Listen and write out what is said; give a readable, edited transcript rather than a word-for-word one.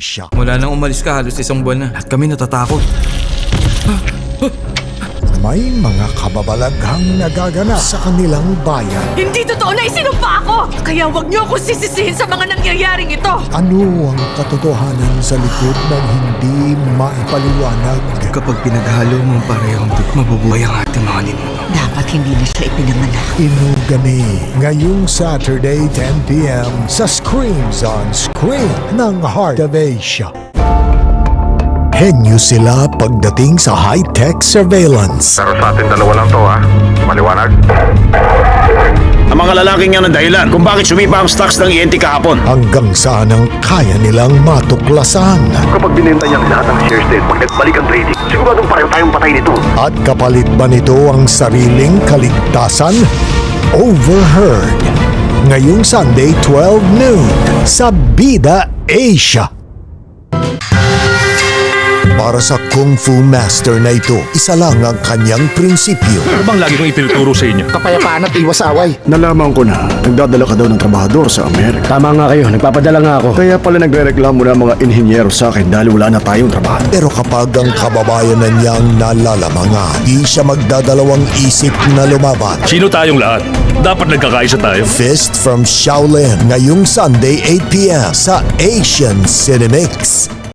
siya. Mula nang umalis ka, halos isang buwan na. Lahat kami natatakot. May mga kababalaghang nagaganap sa kanilang bayan. Hindi totoo na isinumpa ako! Kaya huwag niyo akong sisisihin sa mga nangyayaring ito! Ano ang katotohanan sa likod ng hindi maipaliwanag? Kapag pinaghalo mo parehong mabubuhay ang ating mga ninuno. Dapat hindi na siya ipinanganak. Inugani ngayong Saturday 10 p.m. sa Screams on Screen ng Heart of Asia. Henyo sila pagdating sa high-tech surveillance. Pero sa atin dalawa lang to, ha? Maliwanag? Ang mga lalaking yan ang dahilan kung bakit sumipa ang stocks ng ENT kahapon. Hanggang saan ang kaya nilang matuklasan. Kapag binenta niya ang lahat ng shares din, pag nagbalik ang trading, siguradong pareho tayong patay nito. At kapalit ba nito ang sariling kaligtasan? Overheard. Ngayong Sunday 12 noon sa Bida Asia. Para sa Kung Fu Master na ito, isa lang ang kanyang prinsipyo. Ano bang lagi kong itinuturo sa inyo? Kapayapaan at iwas away. Nalaman ko na nagdadala ka daw ng trabahador sa Amerika. Tama nga kayo, nagpapadala nga ako. Kaya pala nagre-reklamo na mga inhinyero sa akin dahil wala na tayong trabaho. Pero kapag ang kababayan na niyang nalalamangan, di siya magdadalawang isip na lumaban. Sino tayong lahat? Dapat nagkakaisa tayo. Fist from Shaolin ngayong Sunday 8 p.m. sa Asian Cinemix.